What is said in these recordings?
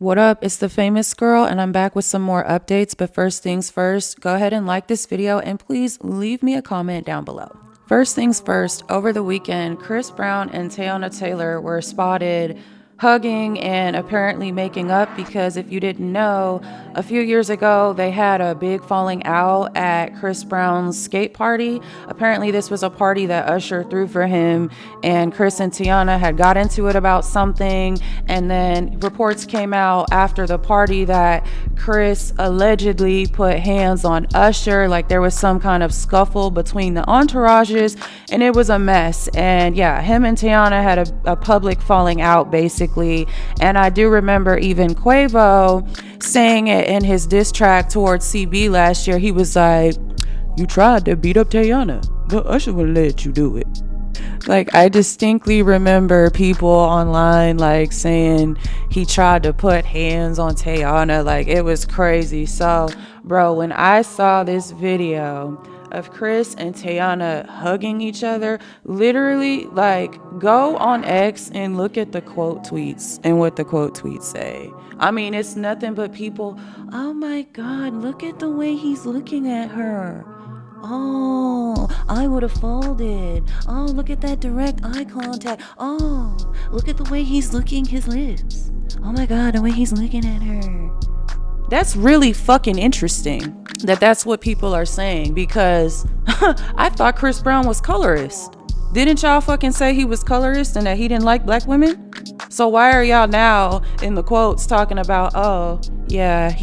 What up? It's the famous girl, and I'm back with some more updates. But first things first, go ahead and like this video and please leave me a comment down below. First things first, over the weekend, Chris Brown and Teyana Taylor were spotted hugging and apparently making up because if you didn't know, a few years ago they had a big falling out at Chris Brown's skate party. Apparently this was a party that Usher threw for him, and Chris and Teyana had got into it about something, and then reports came out after the party that Chris allegedly put hands on Usher, like there was some kind of scuffle between the entourages, and it was a mess. And yeah, him and Teyana had a public falling out basically. And I do remember even Quavo saying it in his diss track towards CB last year. He was like, "You tried to beat up Teyana, but Usher would let you do it." Like, I distinctly remember people online like saying he tried to put hands on Teyana. Like, it was crazy. So bro, when I saw this video of Chris and Teyana hugging each other, literally, like, go on X and look at the quote tweets and what the quote tweets say. I mean, it's nothing but people, "Oh my God, look at the way he's looking at her. Oh, I would have folded. Oh, look at that direct eye contact. Oh, look at the way he's licking his lips. Oh my God, the way he's looking at her." That's really fucking interesting that that's what people are saying, because I thought Chris Brown was colorist. Didn't y'all fucking say he was colorist and that he didn't like black women? So why are y'all now in the quotes talking about, "Oh, yeah,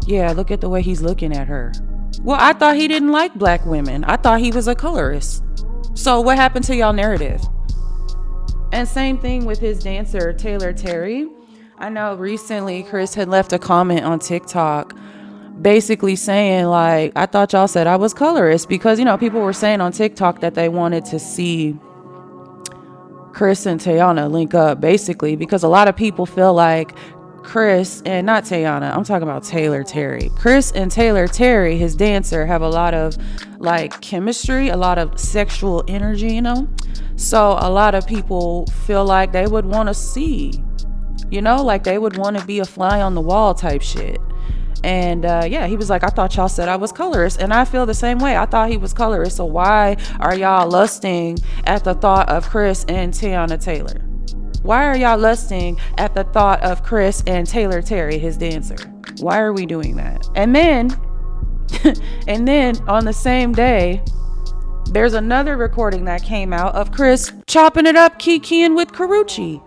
look at the way he's looking at her"? Well, I thought he didn't like black women. I thought he was a colorist. So what happened to y'all narrative? And same thing with his dancer, Taylor Terry. I know recently Chris had left a comment on TikTok basically saying, like, "I thought y'all said I was colorist," because, you know, people were saying on TikTok that they wanted to see Chris and Teyana link up, basically, because a lot of people feel like Chris and not Teyana, I'm talking about Taylor Terry. Chris and Taylor Terry, his dancer, have a lot of like chemistry, a lot of sexual energy, you know? So a lot of people feel like they would want to see, you know, like they would want to be a fly on the wall type shit. And yeah, he was like, "I thought y'all said I was colorist." And I feel the same way. I thought he was colorist. So why are y'all lusting at the thought of Chris and Teyana Taylor? Why are y'all lusting at the thought of Chris and Taylor Terry, his dancer? Why are we doing that? And then, and then on the same day, there's another recording that came out of Chris chopping it up, kikiing with Karrueche.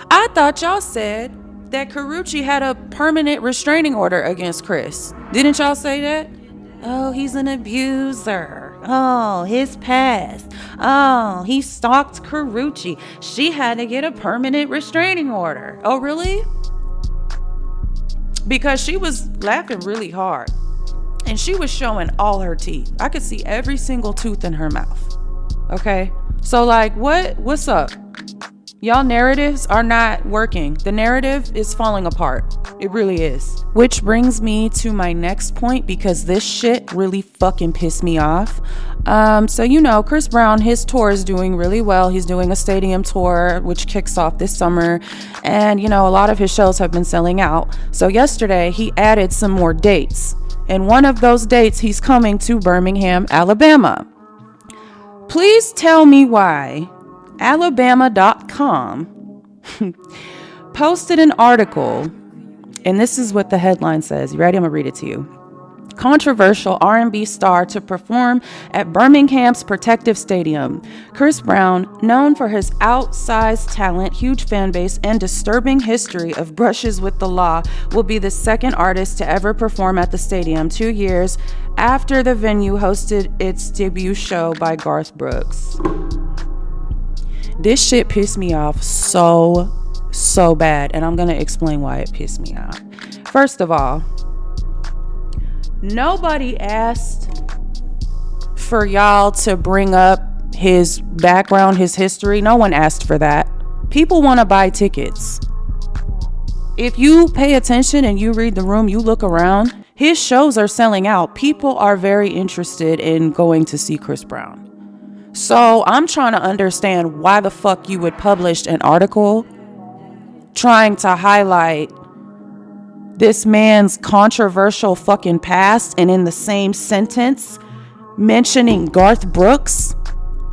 I thought y'all said that Karrueche had a permanent restraining order against Chris. Didn't y'all say that? "Oh, he's an abuser. Oh, his past. Oh, he stalked Karrueche. She had to get a permanent restraining order." Oh, really? Because she was laughing really hard and she was showing all her teeth. I could see every single tooth in her mouth. Okay? So like, what's up? Y'all narratives are not working. The narrative is falling apart. It really is. Which brings me to my next point, because this shit really fucking pissed me off. So, you know, Chris Brown, his tour is doing really well. He's doing a stadium tour, which kicks off this summer. And, you know, a lot of his shows have been selling out. So yesterday he added some more dates. And one of those dates, he's coming to Birmingham, Alabama. Please tell me why Alabama.com posted an article, and this is what the headline says. You ready? I'm gonna read it to you. "Controversial R&B star to perform at Birmingham's Protective Stadium. Chris Brown, known for his outsized talent, huge fan base, and disturbing history of brushes with the law, will be the second artist to ever perform at the stadium 2 years after the venue hosted its debut show by Garth Brooks." This shit pissed me off so bad, and I'm gonna explain why it pissed me off. First of all, nobody asked for y'all to bring up his background, his history. No one asked for that. People want to buy tickets. If you pay attention and you read the room, you look around, his shows are selling out. People are very interested in going to see Chris Brown. So I'm trying to understand why the fuck you would publish an article trying to highlight this man's controversial fucking past and in the same sentence mentioning Garth Brooks,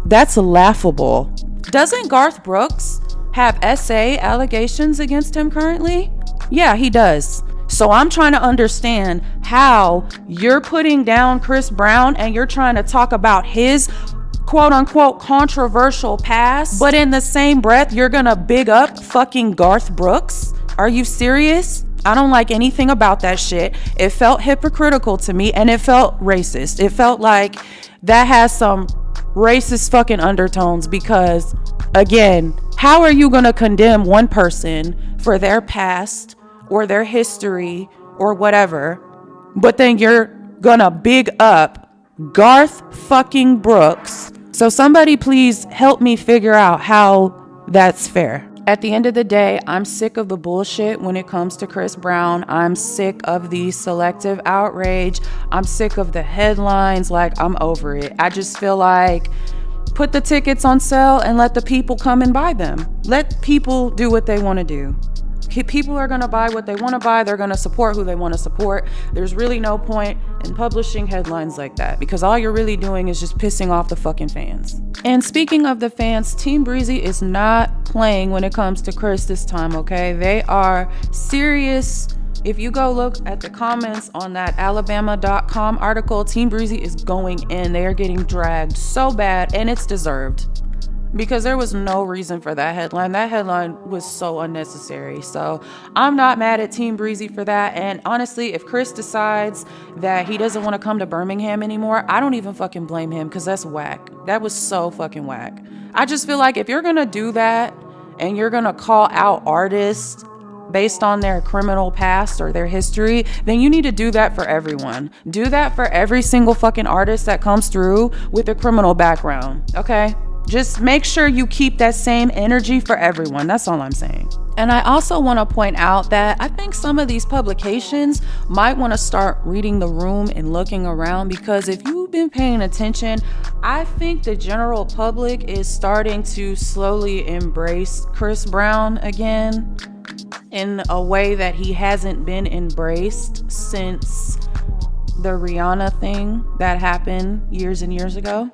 that's laughable. Doesn't Garth Brooks have SA allegations against him currently? Yeah, he does. So I'm trying to understand how you're putting down Chris Brown and you're trying to talk about his quote unquote controversial past, but in the same breath, you're gonna big up fucking Garth Brooks? Are you serious? I don't like anything about that shit. It felt hypocritical to me and it felt racist. It felt like that has some racist fucking undertones because, again, how are you gonna condemn one person for their past or their history or whatever, but then you're gonna big up Garth fucking Brooks? So somebody please help me figure out how that's fair. At the end of the day, I'm sick of the bullshit when it comes to Chris Brown. I'm sick of the selective outrage. I'm sick of the headlines. Like, I'm over it. I just feel like put the tickets on sale and let the people come and buy them. Let people do what they want to do. People are going to buy what they want to buy. They're going to support who they want to support. There's really no point in publishing headlines like that because all you're really doing is just pissing off the fucking fans. And speaking of the fans, Team Breezy is not playing when it comes to Chris this time, okay? They are serious. If you go look at the comments on that Alabama.com article, Team Breezy is going in. They are getting dragged so bad, and it's deserved. Because there was no reason for that headline. That headline was so unnecessary. So I'm not mad at Team Breezy for that. And honestly, if Chris decides that he doesn't want to come to Birmingham anymore, I don't even fucking blame him because that's whack. That was so fucking whack. I just feel like if you're going to do that and you're going to call out artists based on their criminal past or their history, then you need to do that for everyone. Do that for every single fucking artist that comes through with a criminal background, okay? Just make sure you keep that same energy for everyone. That's all I'm saying. And I also want to point out that I think some of these publications might want to start reading the room and looking around, because if you've been paying attention, I think the general public is starting to slowly embrace Chris Brown again in a way that he hasn't been embraced since the Rihanna thing that happened years and years ago.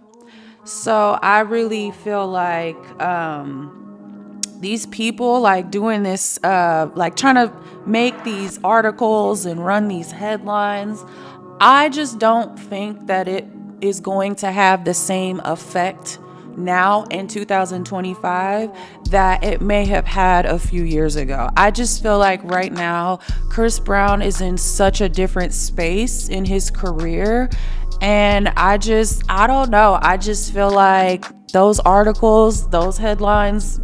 So I really feel like these people like doing this, like trying to make these articles and run these headlines, I just don't think that it is going to have the same effect now in 2025 that it may have had a few years ago. I just feel like right now Chris Brown is in such a different space in his career. And I don't know. I just feel like those articles, those headlines,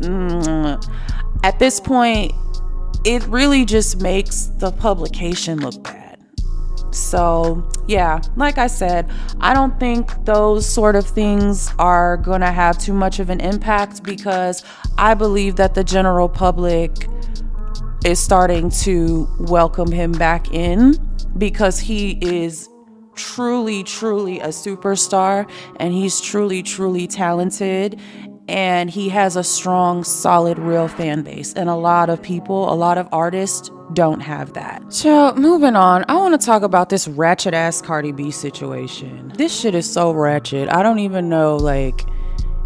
at this point, it really just makes the publication look bad. So, yeah, like I said, I don't think those sort of things are going to have too much of an impact because I believe that the general public is starting to welcome him back in because he is truly a superstar, and he's truly talented, and he has a strong, solid, real fan base, and a lot of people, a lot of artists don't have that. So moving on, I want to talk about this ratchet ass Cardi B situation. This shit is so ratchet. I don't even know like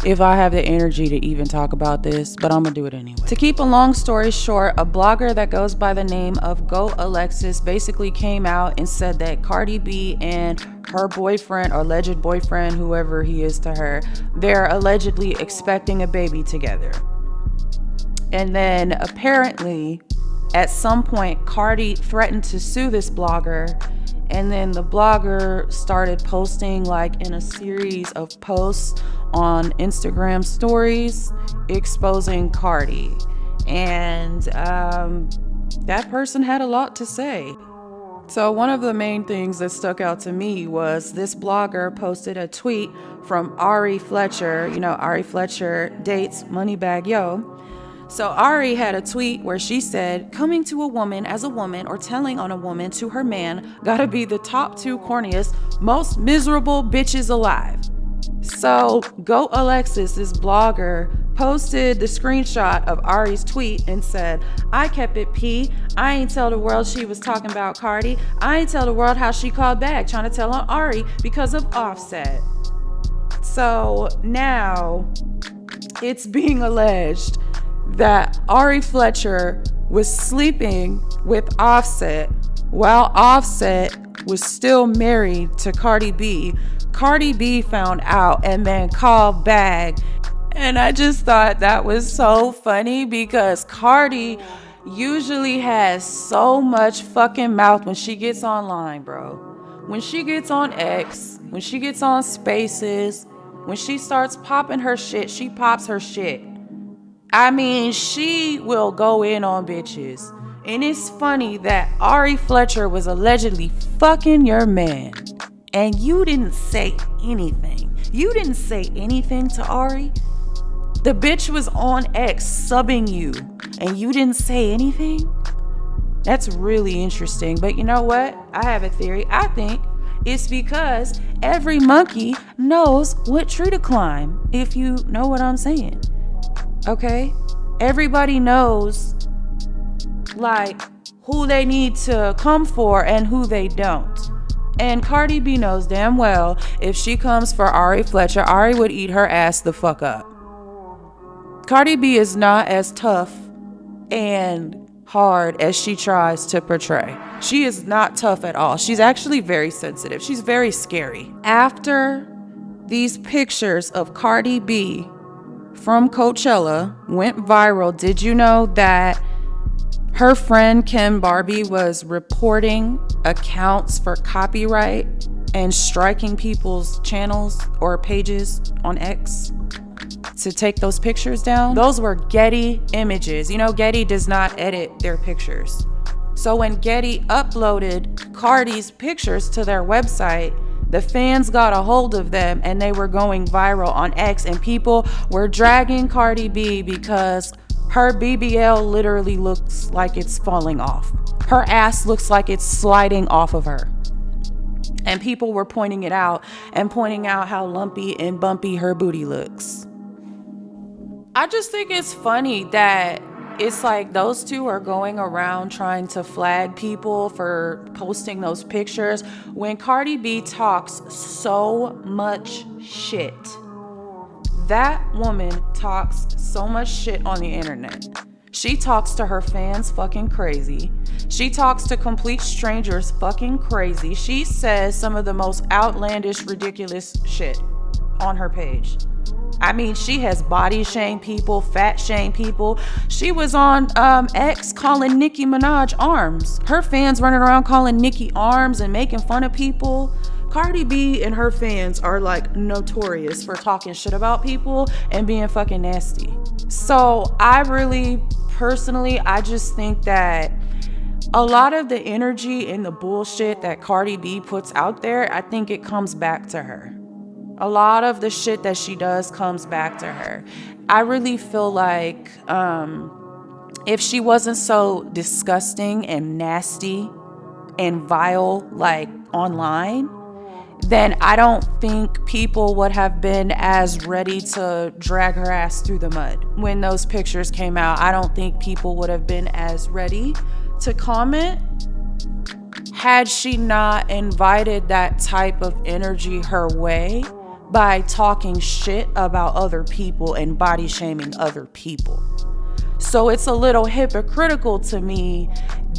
if I have the energy to even talk about this, but I'm gonna do it anyway. To keep a long story short, a blogger that goes by the name of Go Alexis basically came out and said that Cardi B and her boyfriend or alleged boyfriend, whoever he is to her, they're allegedly expecting a baby together. And then apparently at some point Cardi threatened to sue this blogger, and then the blogger started posting like in a series of posts on Instagram stories exposing Cardi, and that person had a lot to say. So one of the main things that stuck out to me was this blogger posted a tweet from Ari Fletcher. You know, Ari Fletcher dates Moneybagg Yo. So Ari had a tweet where she said, coming to a woman as a woman or telling on a woman to her man gotta be the top 2 corniest, most miserable bitches alive. So Go Alexis, this blogger, posted the screenshot of Ari's tweet and said, I kept it P. I ain't tell the world she was talking about Cardi. I ain't tell the world how she called back trying to tell on Ari because of Offset. So now it's being alleged that Ari Fletcher was sleeping with Offset while Offset was still married to Cardi B. Cardi B found out and then called back. And I just thought that was so funny because Cardi usually has so much fucking mouth when she gets online, bro. When she gets on X, when she gets on Spaces, when she starts popping her shit, she pops her shit. I mean, she will go in on bitches. And it's funny that Ari Fletcher was allegedly fucking your man. And you didn't say anything. You didn't say anything to Ari. The bitch was on X subbing you. And you didn't say anything? That's really interesting. But you know what? I have a theory. I think it's because every monkey knows what tree to climb. If you know what I'm saying. Okay? Everybody knows, like, who they need to come for and who they don't. And Cardi B knows damn well if she comes for Ari Fletcher, Ari would eat her ass the fuck up. Cardi B is not as tough and hard as she tries to portray. She is not tough at all. She's actually very sensitive. She's very scary. After these pictures of Cardi B from Coachella went viral, did you know that her friend Kim Barbie was reporting accounts for copyright and striking people's channels or pages on X to take those pictures down? Those were Getty images. You know, Getty does not edit their pictures. So when Getty uploaded Cardi's pictures to their website, the fans got a hold of them and they were going viral on X, and people were dragging Cardi B because her BBL literally looks like it's falling off. Her ass looks like it's sliding off of her. And people were pointing it out and pointing out how lumpy and bumpy her booty looks. I just think it's funny that it's like those two are going around trying to flag people for posting those pictures when Cardi B talks so much shit. That woman talks so much shit on the internet. She talks to her fans fucking crazy. She talks to complete strangers fucking crazy. She says some of the most outlandish, ridiculous shit on her page. I mean, she has body shamed people, fat shamed people. She was on X calling Nicki Minaj arms. Her fans running around calling Nicki arms and making fun of people. Cardi B and her fans are like notorious for talking shit about people and being fucking nasty. So I really, personally, I just think that a lot of the energy and the bullshit that Cardi B puts out there, I think it comes back to her. A lot of the shit that she does comes back to her. I really feel like if she wasn't so disgusting and nasty and vile, like online, then I don't think people would have been as ready to drag her ass through the mud. When those pictures came out, I don't think people would have been as ready to comment had she not invited that type of energy her way by talking shit about other people and body shaming other people. So it's a little hypocritical to me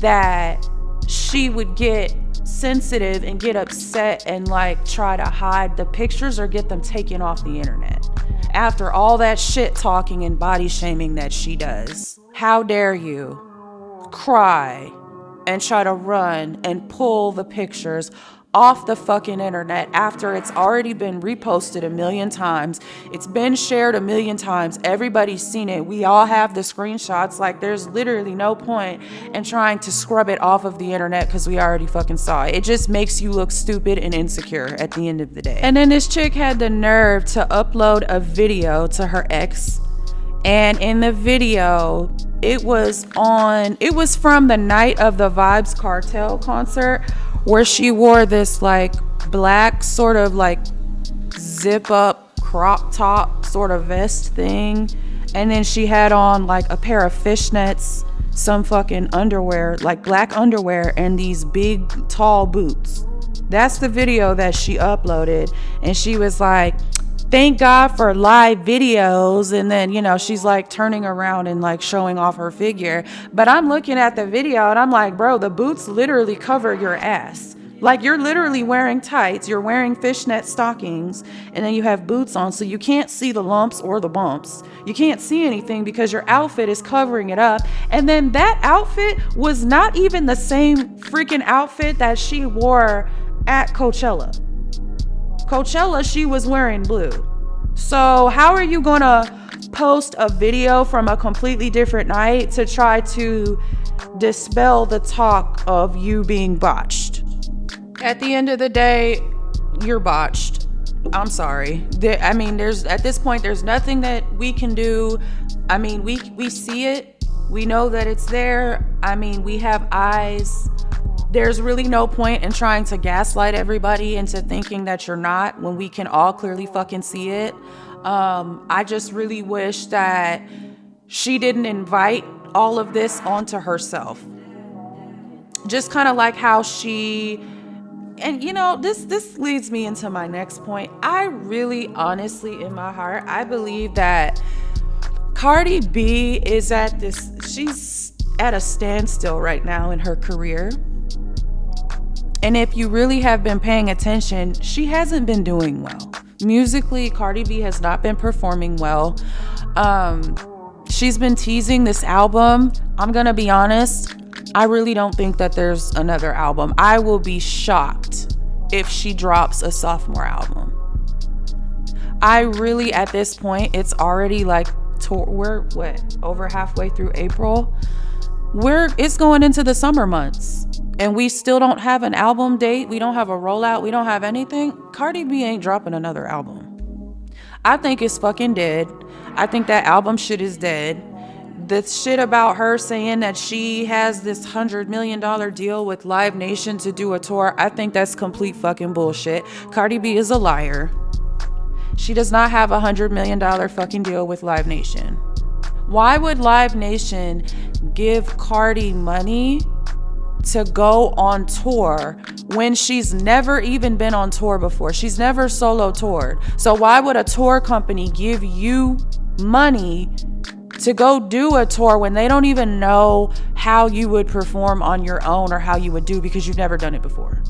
that she would get sensitive and get upset and like try to hide the pictures or get them taken off the internet after all that shit talking and body shaming that she does. How dare you cry and try to run and pull the pictures off the fucking internet after it's already been reposted 1,000,000 times. It's been shared 1,000,000 times. Everybody's seen it. We all have the screenshots. Like, there's literally no point in trying to scrub it off of the internet because we already fucking saw it. It just makes you look stupid and insecure at the end of the day. And then this chick had the nerve to upload a video to her ex. And in the video, it was from the night of the Vibes Cartel concert, where she wore this like black sort of like zip up crop top sort of vest thing, And then she had on like a pair of fishnets, some fucking underwear, like black underwear, and these big tall boots. That's the video that she uploaded. And she was like, thank God for live videos. And then, you know, she's like turning around and like showing off her figure. But I'm looking at the video and I'm like, bro, the boots literally cover your ass. Like, you're literally wearing tights, you're wearing fishnet stockings, and then you have boots on, so you can't see the lumps or the bumps. You can't see anything because your outfit is covering it up. And then that outfit was not even the same freaking outfit that she wore at Coachella. Coachella, she was wearing blue. So how are you gonna post a video from a completely different night to try to dispel the talk of you being botched? At the end of the day, you're botched. I'm sorry. There's at this point, there's nothing that we can do. I mean, we see it. We know that it's there. I mean, we have eyes. There's really no point in trying to gaslight everybody into thinking that you're not when we can all clearly fucking see it. I just really wish that she didn't invite all of this onto herself. Just kind of like how she... And, you know, this leads me into my next point. I really, honestly, in my heart, I believe that Cardi B is she's at a standstill right now in her career. And if you really have been paying attention, she hasn't been doing well. Musically, Cardi B has not been performing well. She's been teasing this album. I'm gonna be honest, I really don't think that there's another album. I will be shocked if she drops a sophomore album. I really, at this point, it's already like, we're over halfway through April. It's going into the summer months and we still don't have an album date. We don't have a rollout. We don't have anything. Cardi B ain't dropping another album. I think it's fucking dead. I think that album shit is dead. The shit about her saying that she has this $100 million deal with Live Nation to do a tour, I think that's complete fucking bullshit. Cardi B is a liar. She does not have a $100 million fucking deal with Live Nation. Why would Live Nation give Cardi money to go on tour when she's never even been on tour before? She's never solo toured. So why would a tour company give you money to go do a tour when they don't even know how you would perform on your own or how you would do, because you've never done it before?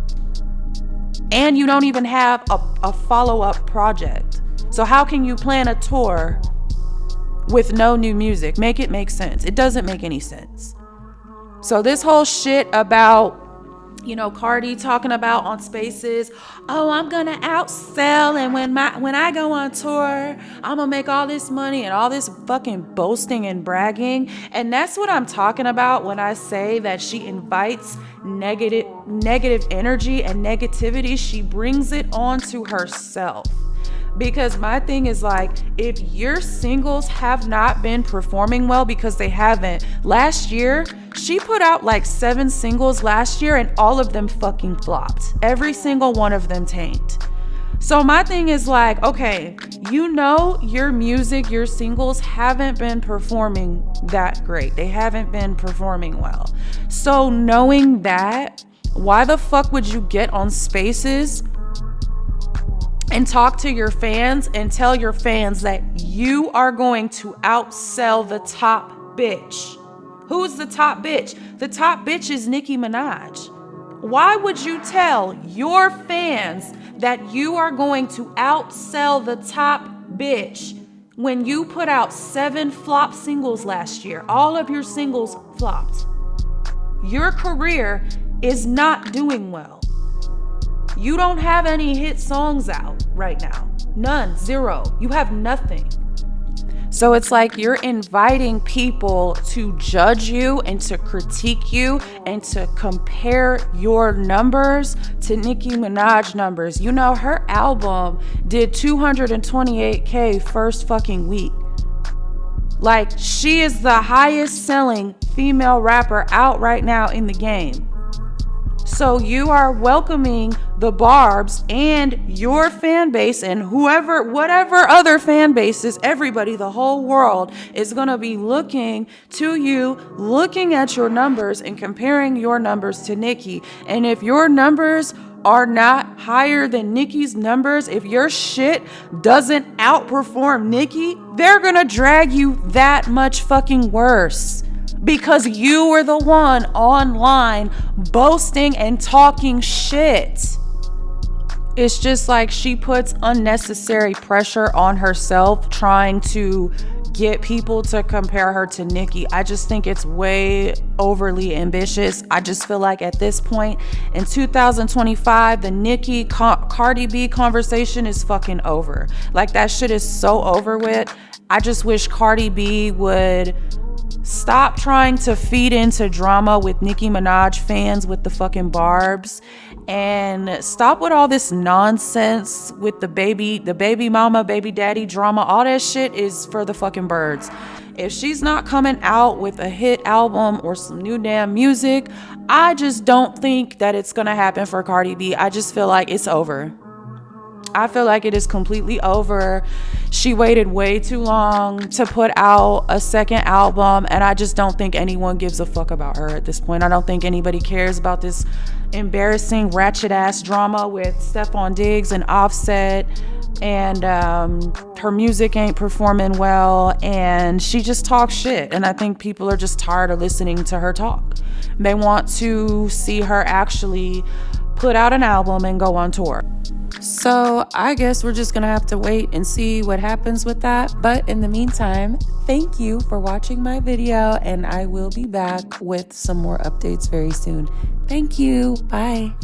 And you don't even have a follow-up project. So how can you plan a tour with no new music? Make it make sense. It doesn't make any sense. So this whole shit about, you know, Cardi talking about on Spaces, oh, I'm gonna outsell, and when I go on tour, I'm gonna make all this money, and all this fucking boasting and bragging. And that's what I'm talking about when I say that she invites negative energy and negativity. She brings it onto herself. Because my thing is like, if your singles have not been performing well, because they haven't. Last year, she put out like 7 singles last year and all of them fucking flopped. Every single one of them tanked. So my thing is like, okay, you know your music, your singles haven't been performing that great. They haven't been performing well. So knowing that, why the fuck would you get on Spaces and talk to your fans and tell your fans that you are going to outsell the top bitch? Who's the top bitch? The top bitch is Nicki Minaj. Why would you tell your fans that you are going to outsell the top bitch when you put out 7 flop singles last year? All of your singles flopped. Your career is not doing well. You don't have any hit songs out right now. None. 0. You have nothing. So it's like you're inviting people to judge you and to critique you and to compare your numbers to Nicki Minaj numbers. You know, her album did 228K first fucking week. Like, she is the highest selling female rapper out right now in the game. So you are welcoming the Barbs and your fan base and whatever other fan bases, everybody, the whole world is going to be looking to you, looking at your numbers and comparing your numbers to Nicki. And if your numbers are not higher than Nicki's numbers, if your shit doesn't outperform Nicki, they're going to drag you that much fucking worse. Because you were the one online boasting and talking shit. It's just like she puts unnecessary pressure on herself trying to get people to compare her to Nicki. I just think it's way overly ambitious. I just feel like at this point in 2025, the Nicki Cardi B conversation is fucking over. Like, that shit is so over with. I just wish Cardi B would stop trying to feed into drama with Nicki Minaj fans with the fucking Barbs, and stop with all this nonsense with the baby mama, baby daddy drama. All that shit is for the fucking birds. If she's not coming out with a hit album or some new damn music, I just don't think that it's gonna happen for Cardi B. I just feel like it's over. I feel like it is completely over. She waited way too long to put out a second album, and I just don't think anyone gives a fuck about her at this point. I don't think anybody cares about this embarrassing ratchet ass drama with Stephon Diggs and Offset, and her music ain't performing well, and she just talks shit, and I think people are just tired of listening to her talk. They want to see her actually put out an album and go on tour. So I guess we're just gonna have to wait and see what happens with that. But in the meantime, thank you for watching my video, and I will be back with some more updates very soon. Thank you. Bye.